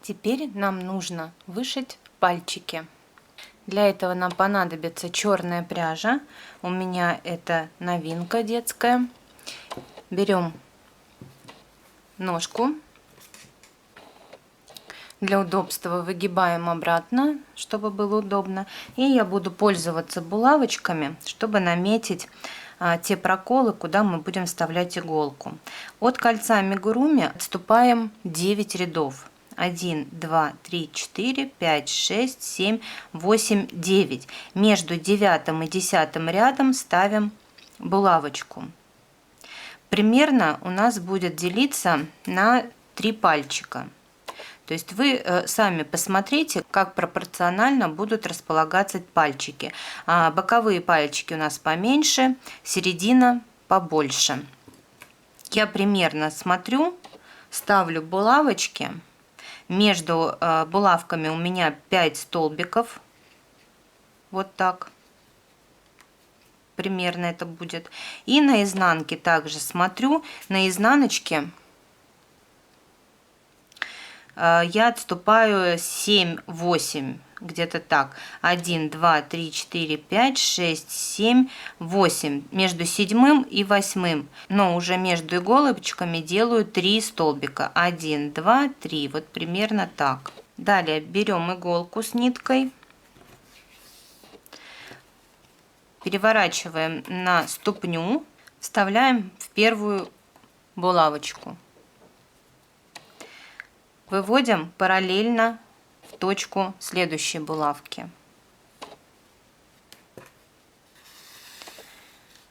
Теперь нам нужно вышить пальчики. Для этого нам понадобится черная пряжа. У меня это новинка детская. Берем ножку. Для удобства выгибаем обратно, чтобы было удобно. И я буду пользоваться булавочками, чтобы наметить те проколы, куда мы будем вставлять иголку. От кольца амигуруми отступаем 9 рядов. 1, 2, 3, 4, 5, 6, 7, 8, 9. Между 9 и 10 рядом ставим булавочку. Примерно у нас будет делиться на 3 пальчика. То есть вы сами посмотрите, как пропорционально будут располагаться пальчики. Боковые пальчики у нас поменьше, середина побольше. Я примерно смотрю, ставлю булавочки. Между булавками у меня 5 столбиков. Вот так. Примерно это будет. И на изнанке также смотрю. На изнаночке я отступаю 7-8, где-то так. 1, 2, 3, 4, 5, 6, 7, 8. Между 7 и 8. Но уже между иголочками делаю 3 столбика. 1, 2, 3. Вот примерно так. Далее берем иголку с ниткой. Переворачиваем на ступню. Вставляем в первую булавочку. Выводим параллельно в точку следующей булавки.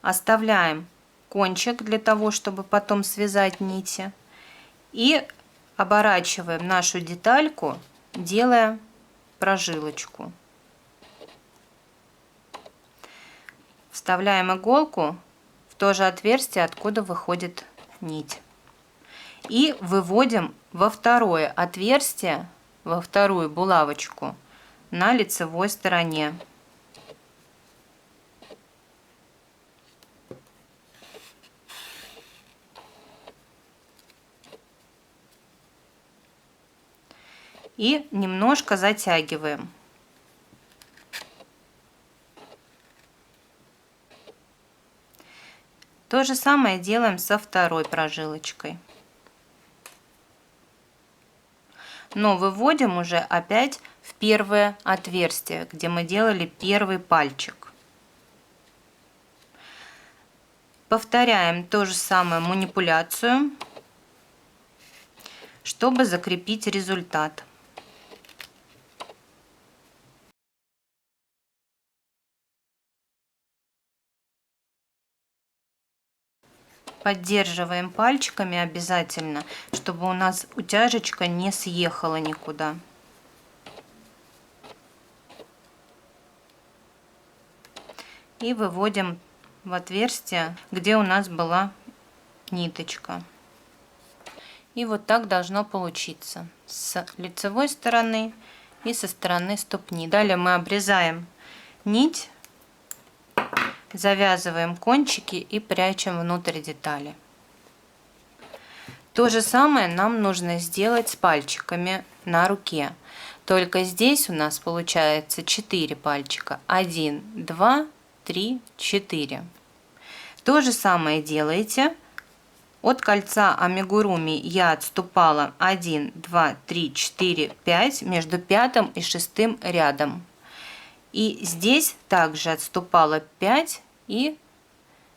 Оставляем кончик для того, чтобы потом связать нити. И оборачиваем нашу детальку, делая прожилочку. Вставляем иголку в то же отверстие, откуда выходит нить. И выводим во второе отверстие, во вторую булавочку на лицевой стороне. И немножко затягиваем. То же самое делаем со второй прожилочкой. Но выводим уже опять в первое отверстие, где мы делали первый пальчик. Повторяем ту же самую манипуляцию, чтобы закрепить результат. Поддерживаем пальчиками обязательно, чтобы у нас утяжечка не съехала никуда. И выводим в отверстие, где у нас была ниточка. И вот так должно получиться с лицевой стороны и со стороны ступни. Далее мы обрезаем нить. Завязываем кончики и прячем внутрь детали. То же самое нам нужно сделать с пальчиками на руке. Только здесь у нас получается 4 пальчика. 1, 2, 3, 4. То же самое делаете. От кольца амигуруми я отступала 1, 2, 3, 4, 5 между 5 и 6 рядом. И здесь также отступала 5, и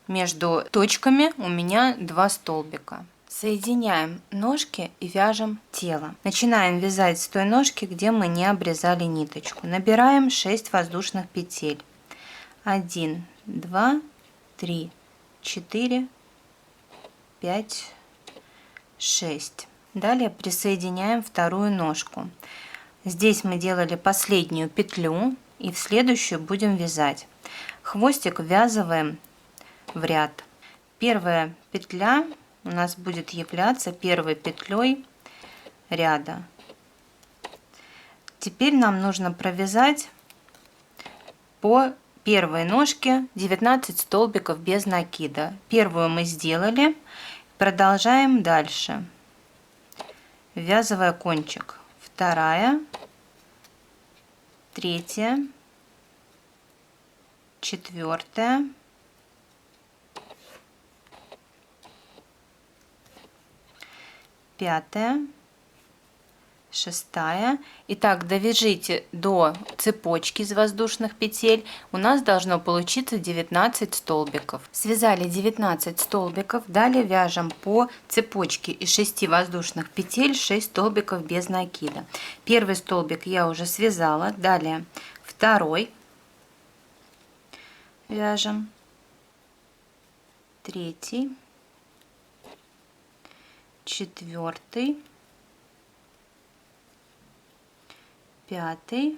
между точками у меня 2 столбика. Соединяем ножки и вяжем тело. Начинаем вязать с той ножки, где мы не обрезали ниточку. Набираем 6 воздушных петель. 1, 2, 3, 4, 5, 6. Далее присоединяем вторую ножку. Здесь мы делали последнюю петлю. И в следующую будем вязать. Хвостик ввязываем в ряд. Первая петля у нас будет являться первой петлей ряда. Теперь нам нужно провязать по первой ножке 19 столбиков без накида. Первую мы сделали. Продолжаем дальше, ввязывая кончик. вторая, третья, четвертая, пятая, шестая. Итак, довяжите до цепочки из воздушных петель. У нас должно получиться 19 столбиков. Связали 19 столбиков. Далее вяжем по цепочке из 6 воздушных петель 6 столбиков без накида. Первый столбик я уже связала. Далее второй вяжем, третий, четвертый, пятый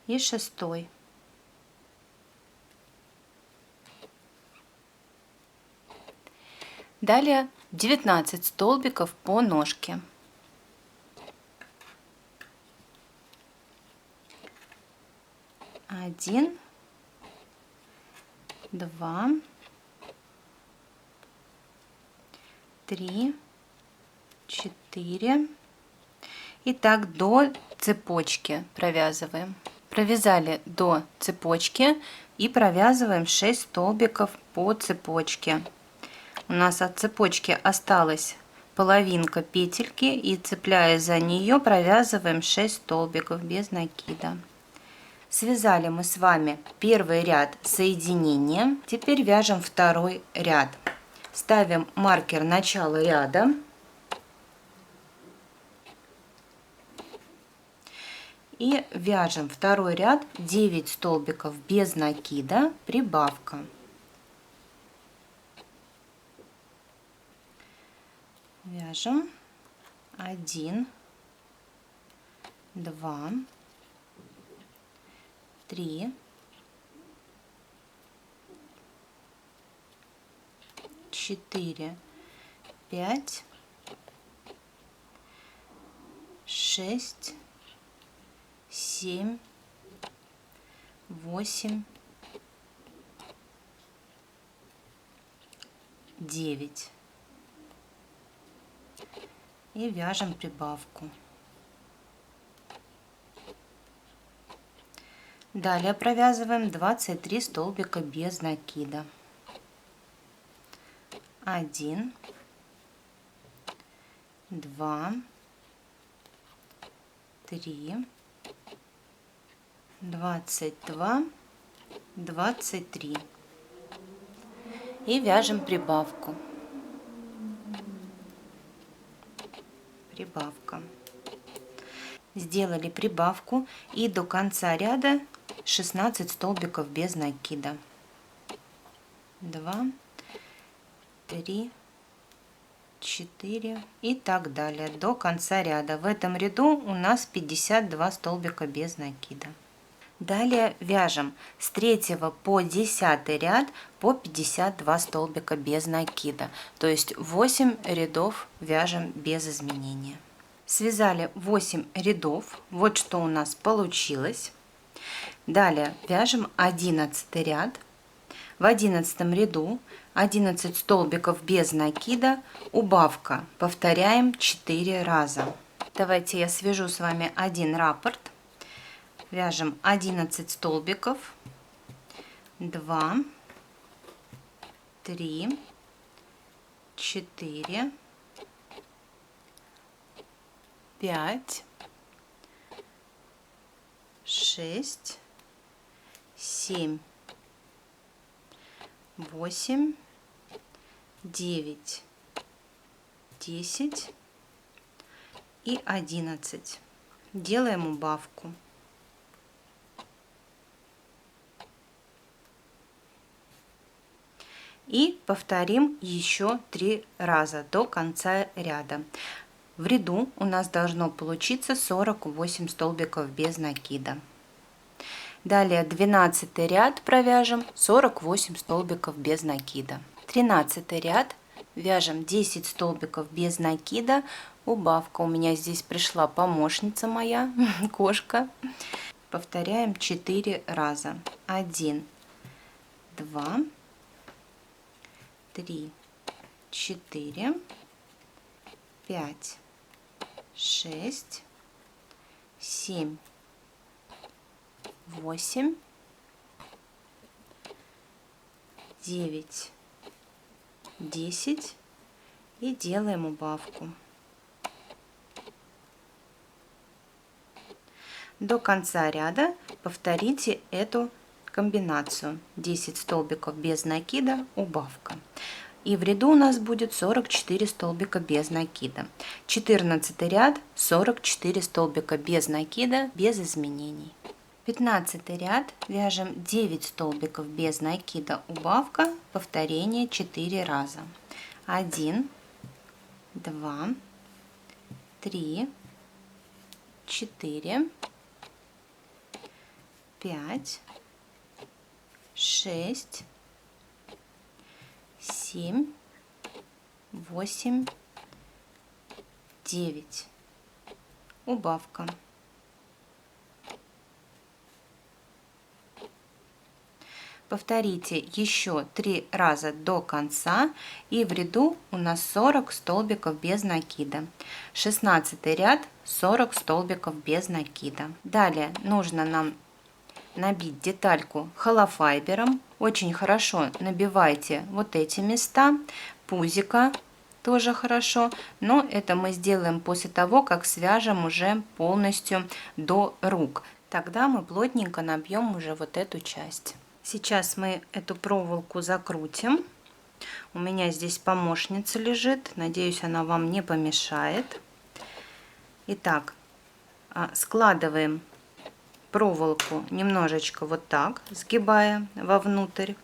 и шестой. Далее 19 столбиков по ножке. 1, 2, 3, 4. И так до цепочки провязываем. Провязали до цепочки и провязываем 6 столбиков по цепочке. У нас от цепочки осталась половинка петельки, и цепляясь за нее провязываем 6 столбиков без накида. Связали мы с вами первый ряд соединения. Теперь вяжем второй ряд. Ставим маркер начала ряда. И вяжем второй ряд 9 столбиков без накида, прибавка. Вяжем 1, 2, 3, 4, 5, 6, 7, 8, 9. И вяжем прибавку. Далее провязываем 23 столбика без накида. 1, 2, 3, 22, 23. И вяжем прибавку. Прибавка. Сделали прибавку и до конца ряда 16 столбиков без накида. 2, 3, 4 и так далее до конца ряда. В этом ряду у нас 52 столбика без накида. Далее вяжем с 3 по 10 ряд по 52 столбика без накида, то есть 8 рядов вяжем без изменения. Связали 8 рядов, вот что у нас получилось. Далее вяжем 11 ряд. В 11 ряду 11 столбиков без накида, убавка. Повторяем 4 раза. Давайте я свяжу с вами один раппорт. Вяжем 11 столбиков, 2, 3, 4, 5, 6, 7, 8, 9, 10 и 11. Делаем убавку. И повторим еще 3 раза до конца ряда. В ряду у нас должно получиться 48 столбиков без накида. Далее 12 ряд провяжем 48 столбиков без накида. 13 ряд вяжем 10 столбиков без накида. Убавка. У меня здесь пришла помощница моя, кошка. Повторяем 4 раза. 1, 2, 3, 4, 5, 6, 7, 8, 9, 10 и делаем убавку. До конца ряда повторите эту комбинацию. 10 столбиков без накида, убавка. И в ряду у нас будет 44 столбика без накида. 14 ряд, 44 столбика без накида, без изменений. 15 ряд, вяжем 9 столбиков без накида, убавка, повторение 4 раза. 1, 2, 3, 4, 5, 6, 7, 8, 9. Убавка. Повторите еще 3 раза до конца, и в ряду у нас 40 столбиков без накида. 16 ряд, 40 столбиков без накида. Далее нужно нам набить детальку холофайбером. Очень хорошо набивайте вот эти места, пузика тоже хорошо, но это мы сделаем после того, как свяжем уже полностью до рук. Тогда мы плотненько набьем уже вот эту часть. Сейчас мы эту проволоку закрутим. У меня здесь помощница лежит, надеюсь, она вам не помешает. Итак, складываем проволоку немножечко вот так, сгибая вовнутрь,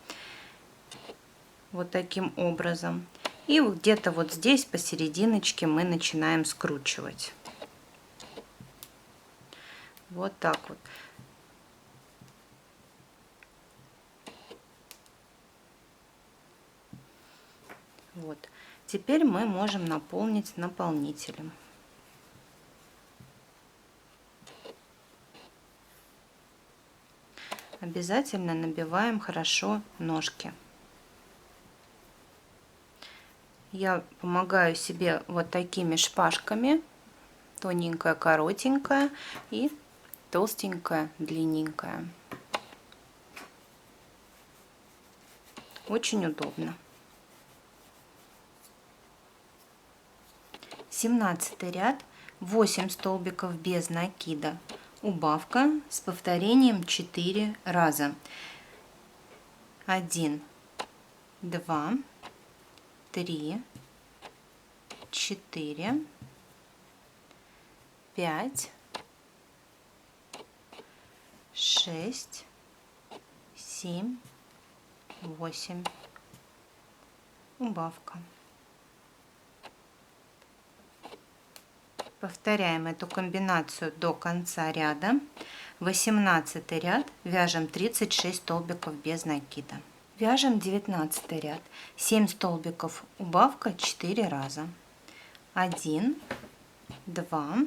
вот таким образом. И где-то вот здесь посерединочке мы начинаем скручивать. Вот так вот. Вот. Теперь мы можем наполнить наполнителем. Обязательно набиваем хорошо ножки. Я помогаю себе вот такими шпажками, тоненькая, коротенькая и толстенькая, длинненькая. Очень удобно. 17 ряд, 8 столбиков без накида, убавка с повторением 4 раза. 1, 2, 3, 4, 5, 6, 7, 8. Убавка. Повторяем эту комбинацию до конца ряда. 18 ряд, вяжем 36 столбиков без накида. Вяжем 19 ряд, 7 столбиков, убавка 4 раза. 1, 2,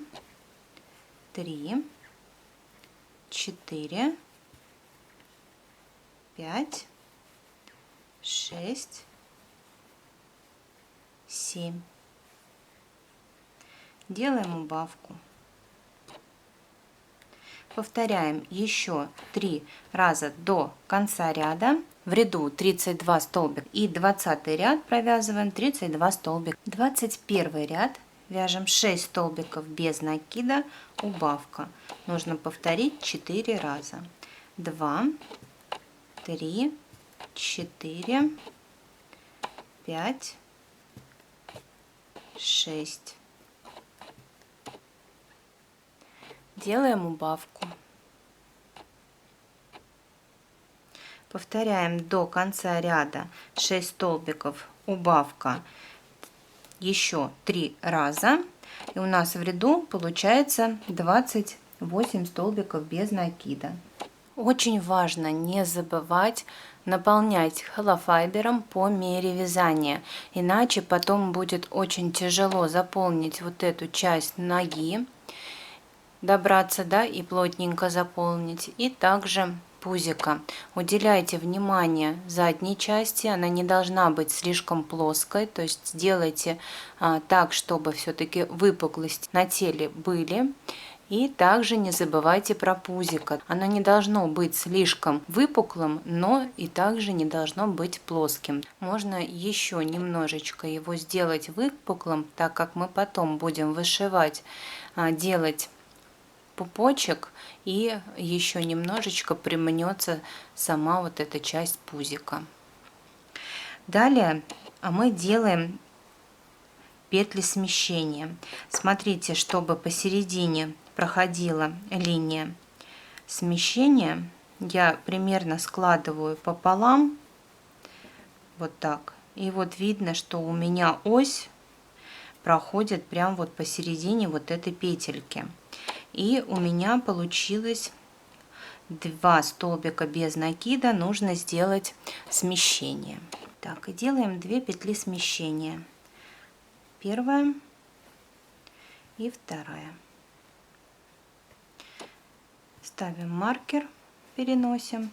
3, 4, 5, 6, 7. Делаем убавку. Повторяем еще 3 раза до конца ряда. В ряду 32 столбика и 20 ряд провязываем 32 столбика. 21 ряд вяжем 6 столбиков без накида, убавка. Нужно повторить 4 раза. 2, 3, 4, 5, 6. Делаем убавку. Повторяем до конца ряда 6 столбиков, убавка еще 3 раза. И у нас в ряду получается 28 столбиков без накида. Очень важно не забывать наполнять холофайбером по мере вязания, иначе потом будет очень тяжело заполнить вот эту часть ноги, добраться, да, и плотненько заполнить, и также пузика. Уделяйте внимание задней части, она не должна быть слишком плоской, то есть сделайте так, чтобы все-таки выпуклости на теле были. И также не забывайте про пузико. Оно не должно быть слишком выпуклым, но и также не должно быть плоским. Можно еще немножечко его сделать выпуклым, так как мы потом будем вышивать, делать пупочек, и еще немножечко примнется сама вот эта часть пузика. Далее мы делаем петли смещения. Смотрите, чтобы посередине проходила линия смещения, я примерно складываю пополам, вот так. И вот видно, что у меня ось проходит прям вот посередине вот этой петельки. И у меня получилось 2 столбика без накида, нужно сделать смещение. Так, и делаем 2 петли смещения. Первая и вторая. Ставим маркер, переносим.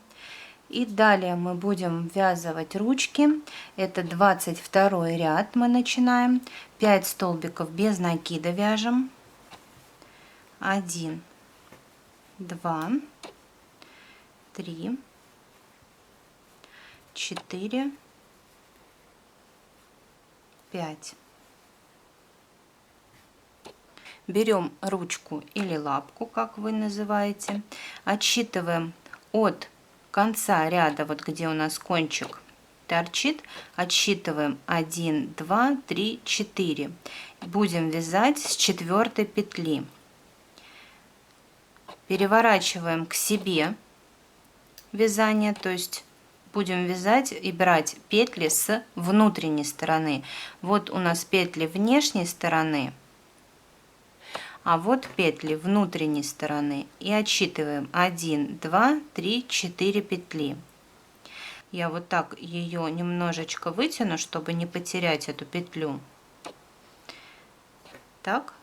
И далее мы будем ввязывать ручки. Это 22 ряд мы начинаем. 5 столбиков без накида вяжем. 1, 2, 3, 4, 5. Берем ручку или лапку, как вы называете, отсчитываем от конца ряда, вот где у нас кончик торчит, отсчитываем 1, 2, 3, 4. Будем вязать с 4 петли. Переворачиваем к себе вязание, то есть будем вязать и брать петли с внутренней стороны. Вот у нас петли внешней стороны, а вот петли внутренней стороны, и отсчитываем 1, 2, 3, 4 петли. Я вот так ее немножечко вытяну, чтобы не потерять эту петлю. Так.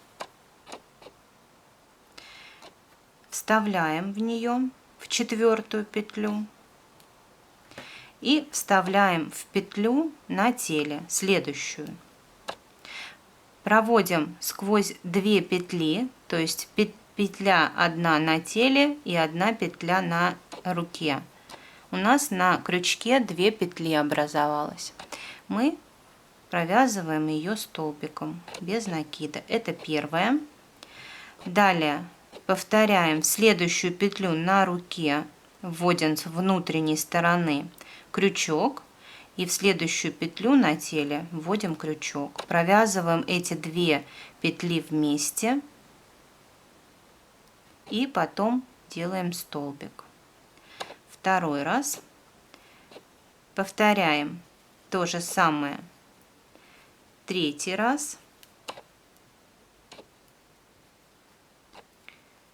Вставляем в нее, в 4 петлю, и вставляем в петлю на теле следующую. Проводим сквозь 2 петли, то есть петля 1 на теле и 1 петля на руке. У нас на крючке 2 петли образовалось. Мы провязываем ее столбиком без накида. Это первая. Далее повторяем в следующую петлю на руке, вводим с внутренней стороны крючок. И в следующую петлю на теле вводим крючок. Провязываем эти 2 петли вместе и потом делаем столбик. Второй раз повторяем то же самое 3-й раз.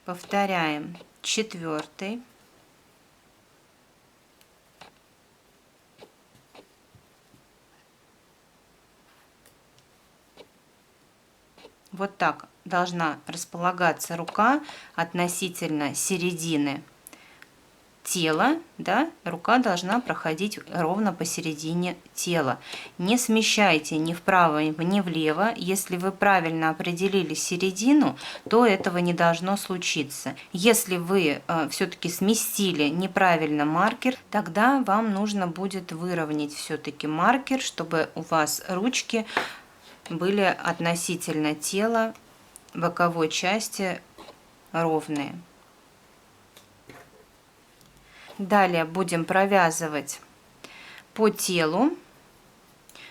Повторяем 4-й. Вот так должна располагаться рука относительно середины тела, да, рука должна проходить ровно посередине тела. Не смещайте ни вправо, ни влево. Если вы правильно определили середину, то этого не должно случиться. Если вы все-таки сместили неправильно маркер, тогда вам нужно будет выровнять все-таки маркер, чтобы у вас ручки были относительно тела боковой части ровные. Далее будем провязывать по телу,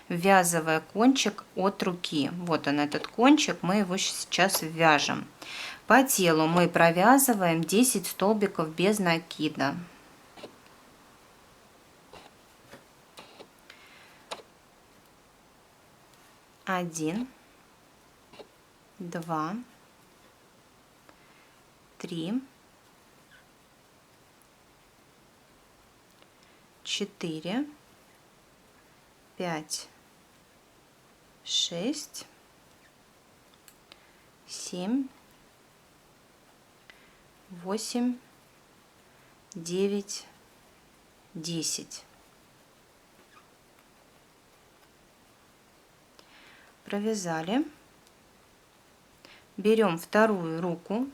ввязывая кончик от руки. Вот он, этот кончик, мы его сейчас вяжем. По телу мы провязываем 10 столбиков без накида. 1, 2, 3, 4, 5, 6, 7, 8, 9, 10. Провязали. Берем вторую руку.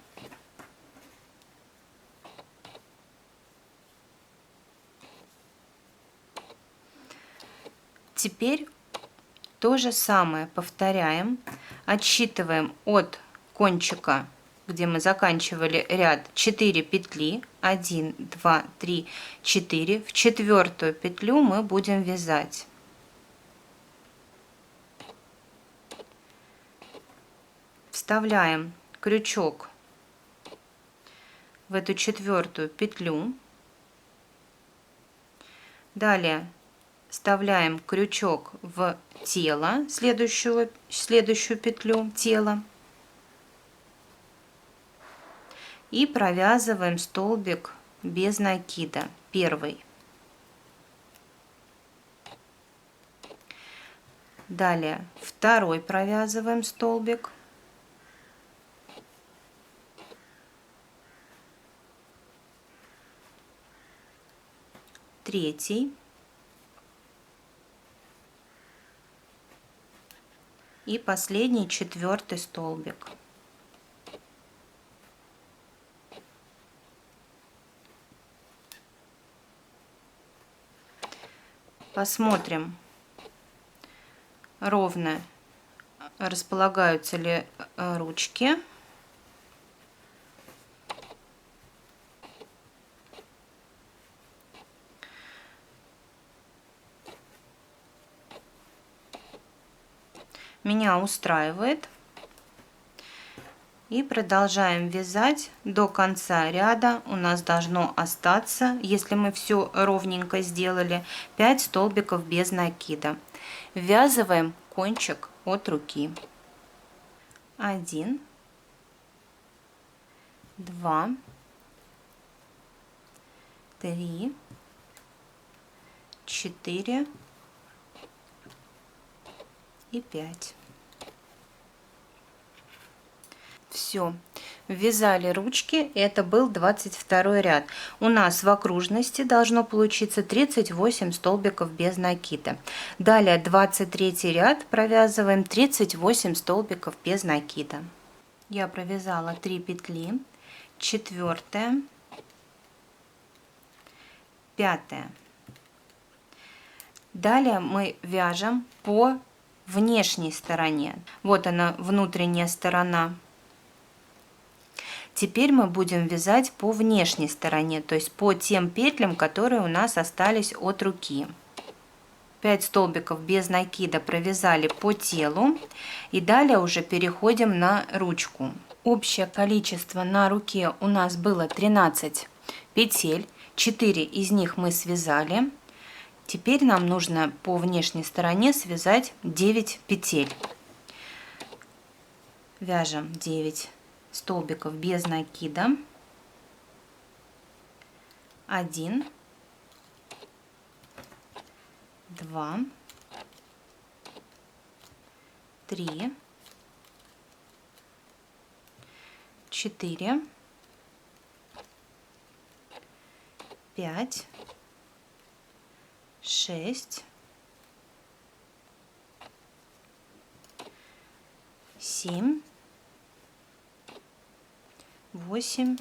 Теперь то же самое повторяем. Отсчитываем от кончика, где мы заканчивали ряд, 4 петли. 1, 2, 3, 4. В четвертую петлю мы будем вязать. Вставляем крючок в эту четвертую петлю. Далее вставляем крючок в тело, следующую петлю тела, и провязываем столбик без накида, первый. Далее второй провязываем столбик, третий и последний, четвертый столбик. Посмотрим, ровно располагаются ли ручки. Меня устраивает. И продолжаем вязать до конца ряда. У нас должно остаться, если мы все ровненько сделали, 5 столбиков без накида. Ввязываем кончик от руки. 1, 2, 3, 4 и 5. Все, ввязали ручки. Это был 22 ряд. У нас в окружности должно получиться 38 столбиков без накида. Далее 23 ряд провязываем 38 столбиков без накида. Я провязала 3 петли, 4, 5. Далее мы вяжем по внешней стороне. Вот она, внутренняя сторона. Теперь мы будем вязать по внешней стороне, то есть по тем петлям, которые у нас остались от руки. 5 столбиков без накида провязали по телу, и далее уже переходим на ручку. Общее количество на руке у нас было 13 петель, 4 из них мы связали. Теперь нам нужно по внешней стороне связать 9 петель. Вяжем 9 столбиков без накида. 1, 2, 3, 4, 5, 6, 7, 8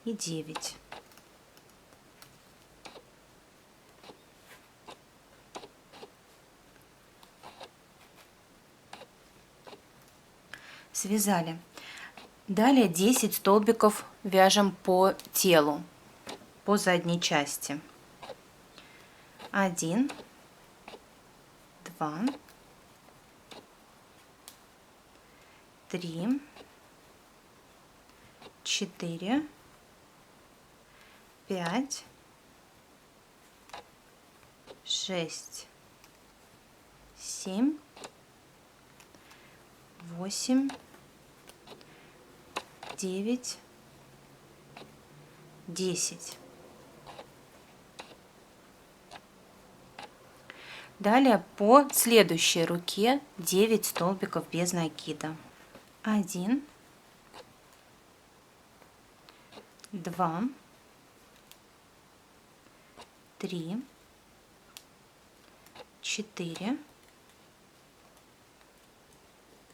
и 9. Связали. Далее 10 столбиков вяжем по телу, по задней части. 1, 2, 3, 4, 5, 6, 7, 8, 9, 10. Далее по следующей руке 9 столбиков без накида. 1, 2, 3, 4,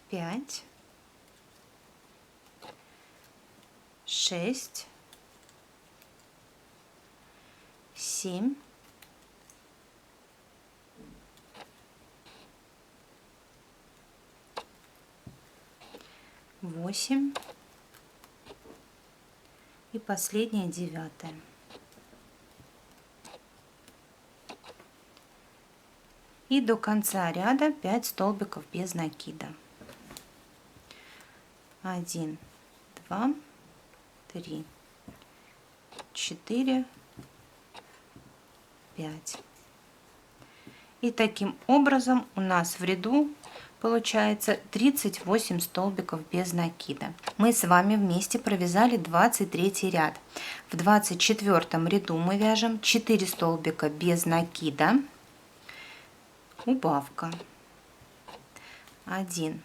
5, 6, 7, 8 и последняя 9. И до конца ряда 5 столбиков без накида. 1, 2, 3, 4, 5. И таким образом у нас в ряду получается 38 столбиков без накида. Мы с вами вместе провязали 23 ряд. В 24 ряду мы вяжем 4 столбика без накида, убавка, 1,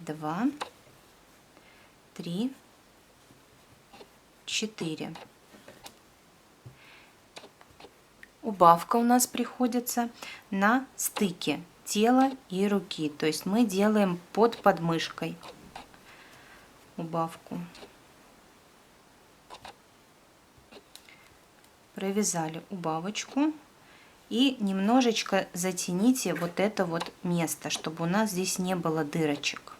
2, 3, 4. Убавка у нас приходится на стыке тела и руки, то есть мы делаем под подмышкой убавку. Провязали убавочку и немножечко затяните вот это вот место, чтобы у нас здесь не было дырочек.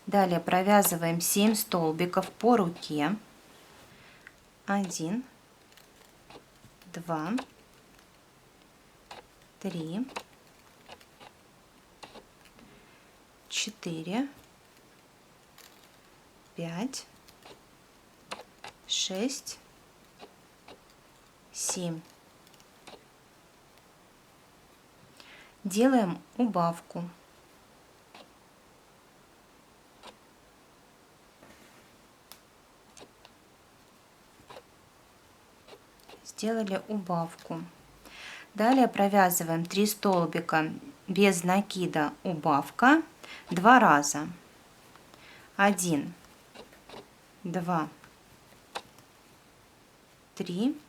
Далее провязываем 7 столбиков по руке. 1, 2, 3, 4, 5, 6, 7. Делаем убавку. Сделали убавку. Далее провязываем 3 столбика без накида, убавка 2 раза. 1, 2, 3.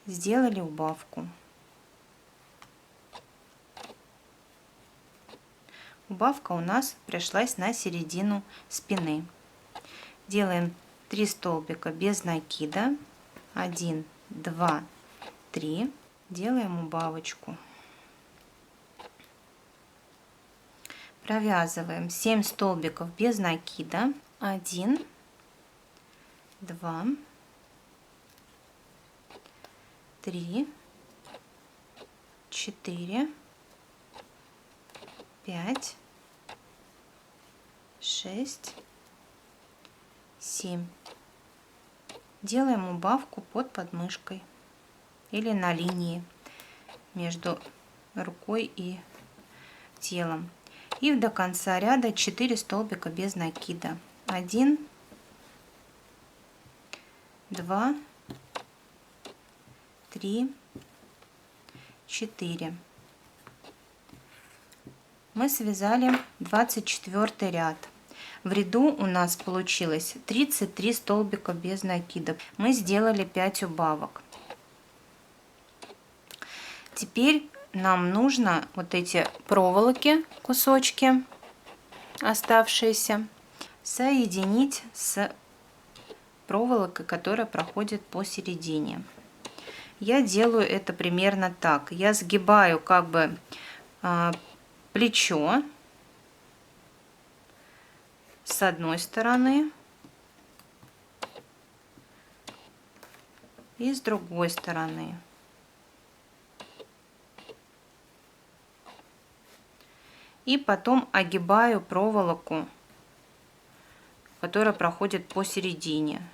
Сделали убавку. Убавка у нас пришлась на середину спины. Делаем 3 столбика без накида. 1, 2, 3. Делаем убавочку. Провязываем 7 столбиков без накида. 1, 2, 3, 4, 5, 6, 7. Делаем убавку под подмышкой или на линии между рукой и телом. И до конца ряда 4 столбика без накида. 1, 2, 3, 4. Мы связали 24 ряд. В ряду у нас получилось 33 столбика без накида. Мы сделали 5 убавок. Теперь нам нужно вот эти проволоки, кусочки оставшиеся, соединить с проволокой, которая проходит посередине. Я делаю это примерно так. Я сгибаю как бы плечо с одной стороны и с другой стороны. И потом огибаю проволоку, которая проходит посередине.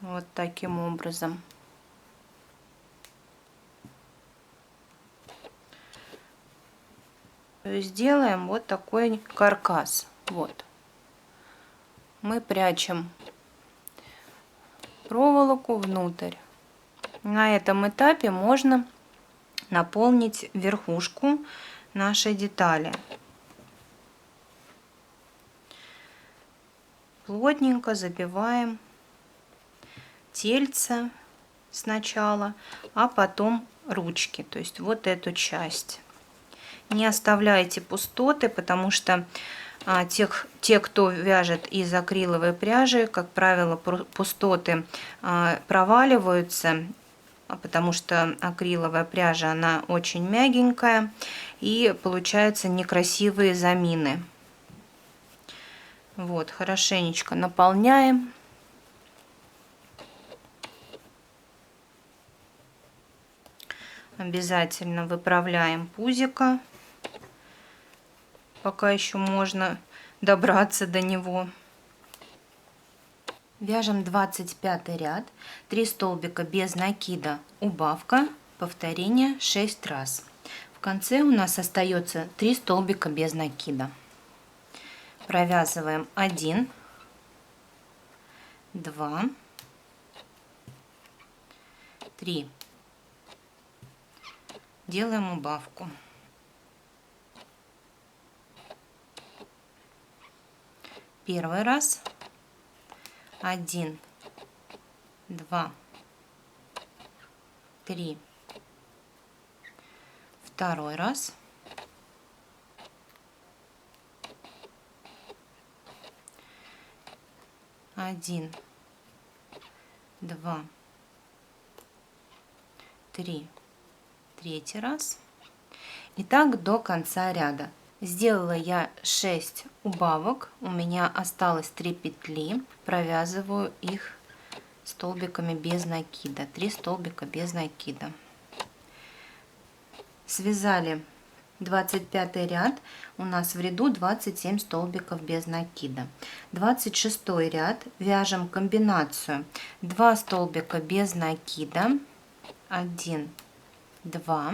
Вот таким образом. Сделаем вот такой каркас. Вот. Мы прячем проволоку внутрь. На этом этапе можно наполнить верхушку нашей детали. Плотненько забиваем тельце сначала, а потом ручки, то есть вот эту часть. Не оставляйте пустоты, потому что те, кто вяжет из акриловой пряжи, как правило, пустоты проваливаются, потому что акриловая пряжа, она очень мягенькая, и получаются некрасивые замины. Вот, хорошенечко наполняем. Обязательно выправляем пузико, пока еще можно добраться до него. Вяжем 25 ряд, 3 столбика без накида, убавка, повторение 6 раз. В конце у нас остается 3 столбика без накида. Провязываем 1, 2, 3. Делаем убавку. Первый раз. 1, 2, 3. Второй раз. 1, 2, 3. Третий раз. И так до конца ряда. Сделала я 6 убавок, у меня осталось 3 петли, провязываю их столбиками без накида, 3 столбика без накида. Связали 25 ряд, у нас в ряду 27 столбиков без накида. 26 ряд, вяжем комбинацию 2 столбика без накида, 1, 2,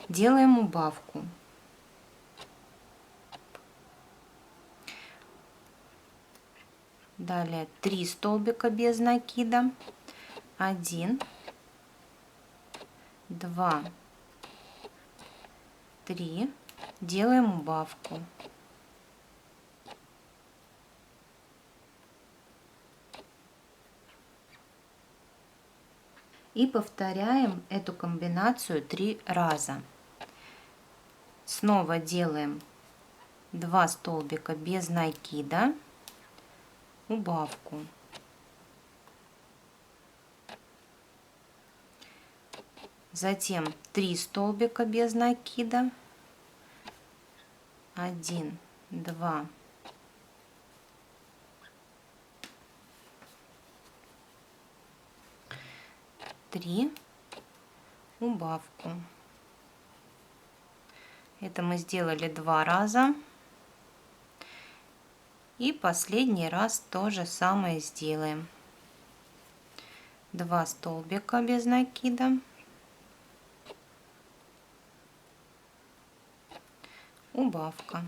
делаем убавку. Далее 3 столбика без накида, 1, 2, 3, делаем убавку. И повторяем эту комбинацию 3 раза. Снова делаем 2 столбика без накида, убавку. Затем 3 столбика без накида, 1, 2, 3, убавку. Это мы сделали 2 раза. И последний раз то же самое сделаем. 2 столбика без накида, убавка.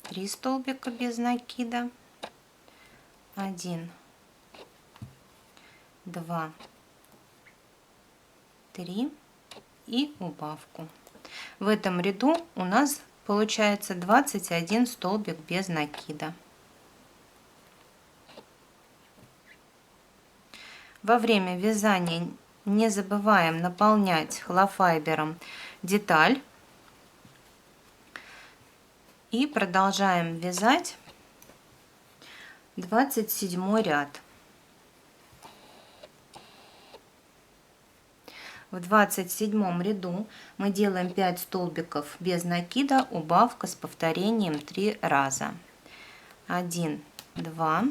Три столбика без накида, 1, 2, 3 и убавку. В этом ряду у нас получается 21 столбик без накида. Во время вязания не забываем наполнять холофайбером деталь. И продолжаем вязать 27 ряд. В 27 ряду мы делаем 5 столбиков без накида, убавка с повторением 3 раза. 1, 2,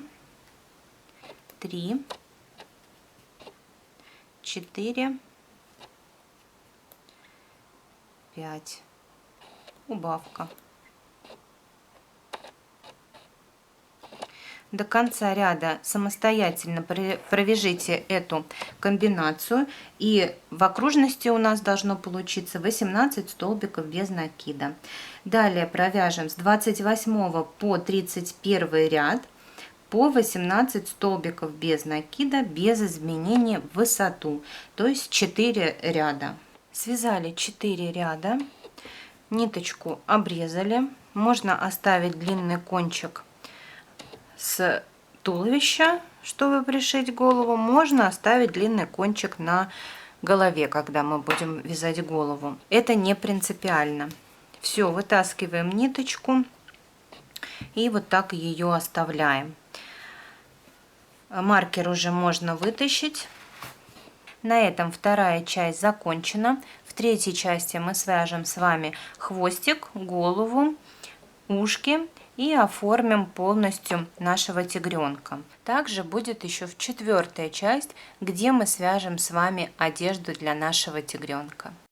3, 4, 5, убавка. до конца ряда самостоятельно провяжите эту комбинацию, и в окружности у нас должно получиться 18 столбиков без накида. Далее провяжем с 28 по 31 ряд по 18 столбиков без накида, без изменения в высоту, то есть 4 ряда. Связали 4 ряда, ниточку обрезали, можно оставить длинный кончик с туловища, чтобы пришить голову, можно оставить длинный кончик на голове, когда мы будем вязать голову. Это не принципиально. Все, вытаскиваем ниточку и вот так ее оставляем. Маркер уже можно вытащить. На этом вторая часть закончена. В третьей части мы свяжем с вами хвостик, голову, ушки и оформим полностью нашего тигренка. Также будет еще четвертая часть, где мы свяжем с вами одежду для нашего тигренка.